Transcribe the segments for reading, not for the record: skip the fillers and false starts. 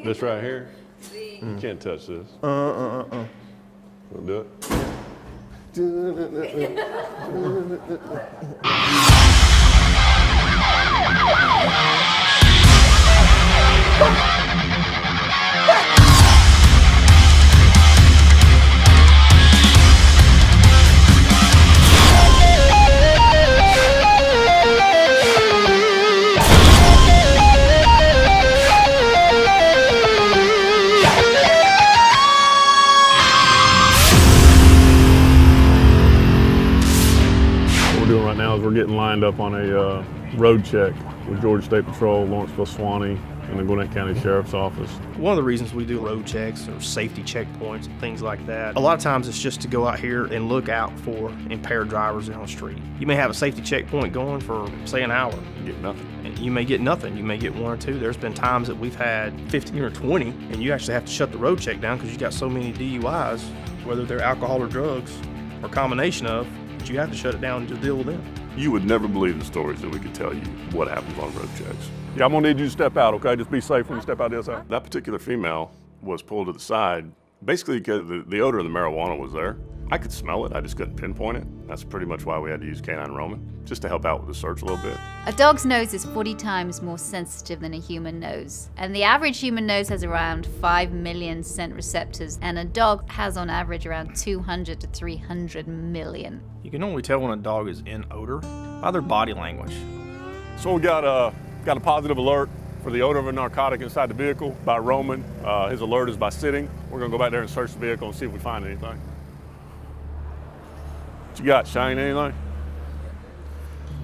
This right here? You can't touch this. We'll do it. We're getting lined up on a road check with Georgia State Patrol, Lawrenceville, Suwannee, and the Gwinnett County Sheriff's Office. One of the reasons we do road checks or safety checkpoints and things like that, a lot of times it's just to go out here and look out for impaired drivers down the street. You may have a safety checkpoint going for, say, an hour. You get nothing. And you may get nothing. You may get one or two. There's been times that we've had 15 or 20, and you actually have to shut the road check down because you got so many DUIs, whether they're alcohol or drugs or a combination of, that you have to shut it down and just deal with them. You would never believe the stories that we could tell you what happens on road checks. Yeah, I'm gonna need you to step out, okay? Just be safe when you step out the other side. That particular female was pulled to the side, basically because the odor of the marijuana was there. I could smell it, I just couldn't pinpoint it. That's pretty much why we had to use Canine Roman, just to help out with the search a little bit. A dog's nose is 40 times more sensitive than a human nose. And the average human nose has around 5 million scent receptors, and a dog has on average around 200 to 300 million. You can only tell when a dog is in odor by their body language. So we got a positive alert for the odor of a narcotic inside the vehicle by Roman. His alert is by sitting. We're gonna go back there and search the vehicle and see if we find anything. What you got, Shane, anything?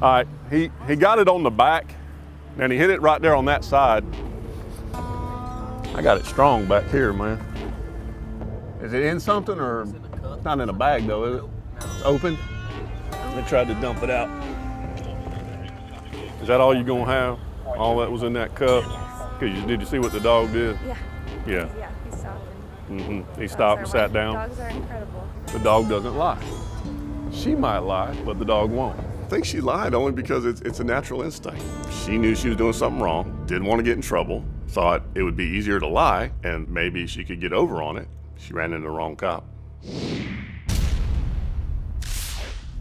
All right, he got it on the back, and he hit it right there on that side. I got it strong back here, man. Is it in something or it's not in a bag though, is it? It's open. They tried to dump it out. Is that all you're gonna have? All that was in that cup? Did you see what the dog did? Yeah. Yeah. Yeah, he stopped. He stopped and sat down. Dogs are incredible. The dog doesn't lie. She might lie, but the dog won't. I think she lied only because it's a natural instinct. She knew she was doing something wrong, didn't want to get in trouble, thought it would be easier to lie, and maybe she could get over on it. She ran into the wrong cop.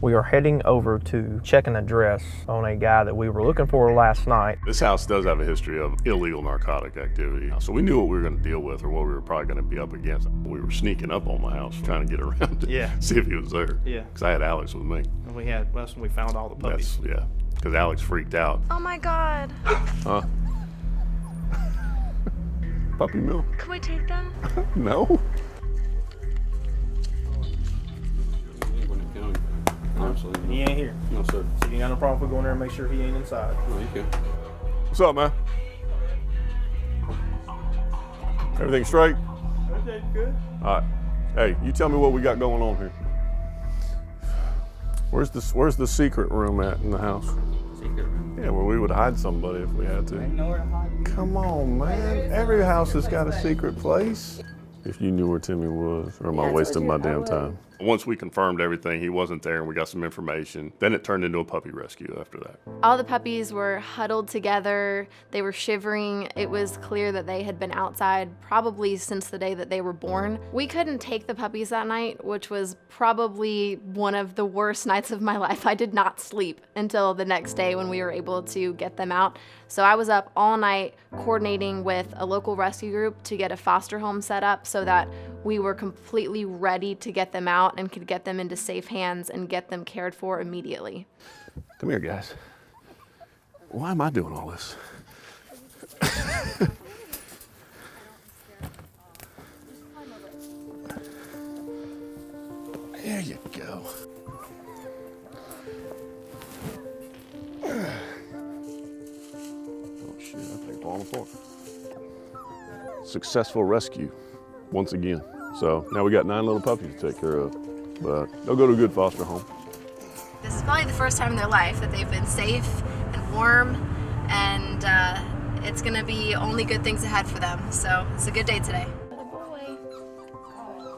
We are heading over to check an address on a guy that we were looking for last night. This house does have a history of illegal narcotic activity, so we knew what we were going to deal with or what we were probably going to be up against. We were sneaking up on my house, trying to get around to see if he was there. Yeah. Because I had Alex with me. And that's when we found all the puppies. Yeah, because Alex freaked out. Oh my God. Huh? Puppy milk? Can we take them? No. He ain't here. No, sir. So you got no problem if we go in there and make sure he ain't inside. No, you can. What's up, man? Everything straight? Okay, good. All right. Hey, you tell me what we got going on here. Where's the secret room at in the house? Secret room? Yeah, where we would hide somebody if we had to. Ain't nowhere to hide. Come on, man. Every house has got a secret place. If you knew where Timmy was, or am I wasting my damn time? Once we confirmed everything, he wasn't there and we got some information, then it turned into a puppy rescue after that. All the puppies were huddled together. They were shivering. It was clear that they had been outside probably since the day that they were born. We couldn't take the puppies that night, which was probably one of the worst nights of my life. I did not sleep until the next day when we were able to get them out. So I was up all night coordinating with a local rescue group to get a foster home set up so that we were completely ready to get them out and could get them into safe hands and get them cared for immediately. Come here, guys. Why am I doing all this? There you go. Oh shit, that thing's falling apart. Successful rescue, once again. So now we got 9 little puppies to take care of, but they'll go to a good foster home. This is probably the first time in their life that they've been safe and warm, and it's gonna be only good things ahead for them. So it's a good day today.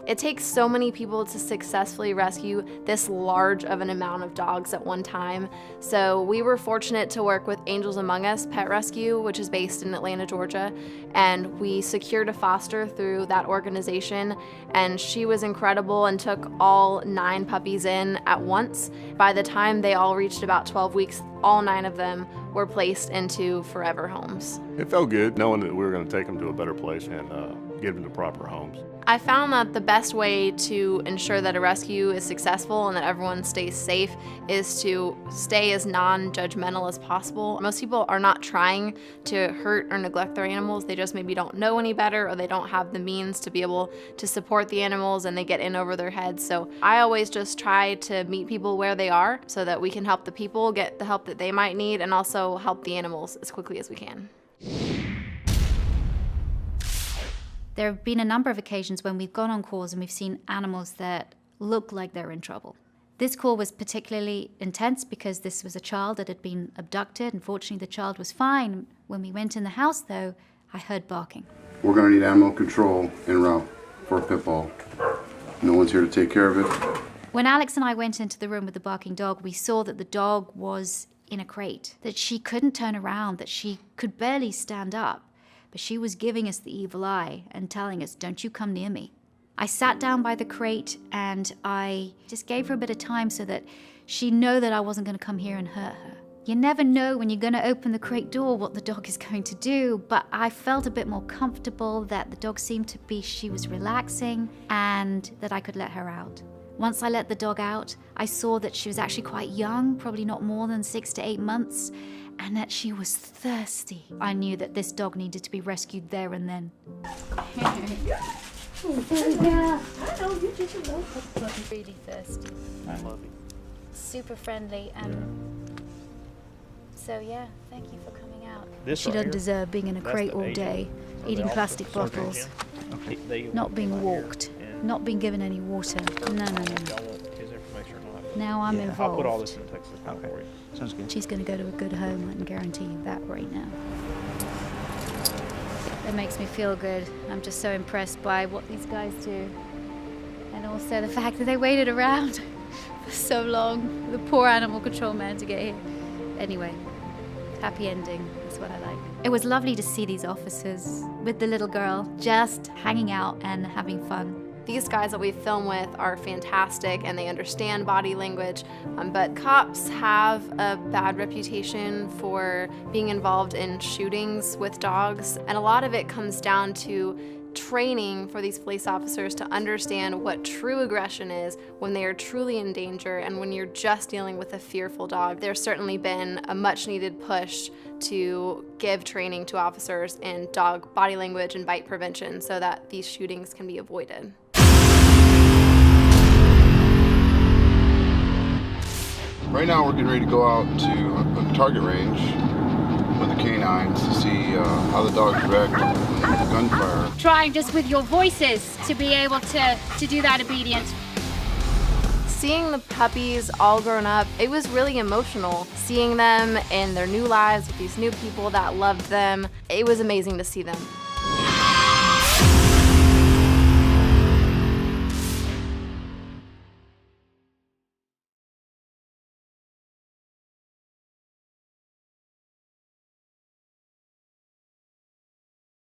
It takes so many people to successfully rescue this large of an amount of dogs at one time. So we were fortunate to work with Angels Among Us Pet Rescue, which is based in Atlanta, Georgia, and we secured a foster through that organization, and she was incredible and took all 9 puppies in at once. By the time they all reached about 12 weeks, all 9 of them were placed into forever homes. It felt good knowing that we were going to take them to a better place and get them to proper homes. I found that the best way to ensure that a rescue is successful and that everyone stays safe is to stay as non-judgmental as possible. Most people are not trying to hurt or neglect their animals. They just maybe don't know any better, or they don't have the means to be able to support the animals, and they get in over their heads. So I always just try to meet people where they are so that we can help the people get the help that they might need, and also help the animals as quickly as we can. There have been a number of occasions when we've gone on calls and we've seen animals that look like they're in trouble. This call was particularly intense because this was a child that had been abducted. Unfortunately, the child was fine. When we went in the house, though, I heard barking. We're going to need animal control en route for a pit bull. No one's here to take care of it. When Alex and I went into the room with the barking dog, we saw that the dog was in a crate, that she couldn't turn around, that she could barely stand up. But she was giving us the evil eye and telling us, "Don't you come near me." I sat down by the crate and I just gave her a bit of time so that she'd know that I wasn't going to come here and hurt her. You never know when you're going to open the crate door what the dog is going to do, but I felt a bit more comfortable that the dog seemed to be, she was relaxing, and that I could let her out. Once I let the dog out, I saw that she was actually quite young, probably not more than 6 to 8 months, and that she was thirsty. I knew that this dog needed to be rescued there and then. Really thirsty. I love you. Super friendly, so yeah, thank you for coming out. This She right doesn't here, deserve being in a that's crate the all Asian. day, So eating they plastic also- bottles, They not being right here, walked, and not being given any water. No. y'all want his information or not? Now I'm I'll put all involved. this in the text file for you. Sounds good. She's going to go to a good home, I can guarantee you that right now. It makes me feel good. I'm just so impressed by what these guys do. And also the fact that they waited around for so long, the poor animal control man to get here. Anyway, happy ending, that's what I like. It was lovely to see these officers with the little girl just hanging out and having fun. These guys that we film with are fantastic and they understand body language, but cops have a bad reputation for being involved in shootings with dogs, and a lot of it comes down to training for these police officers to understand what true aggression is when they are truly in danger and when you're just dealing with a fearful dog. There's certainly been a much needed push to give training to officers in dog body language and bite prevention so that these shootings can be avoided. Right now we're getting ready to go out to a target range with the canines to see how the dogs react to gunfire. Trying just with your voices to be able to do that obedience. Seeing the puppies all grown up, it was really emotional. Seeing them in their new lives with these new people that loved them, it was amazing to see them.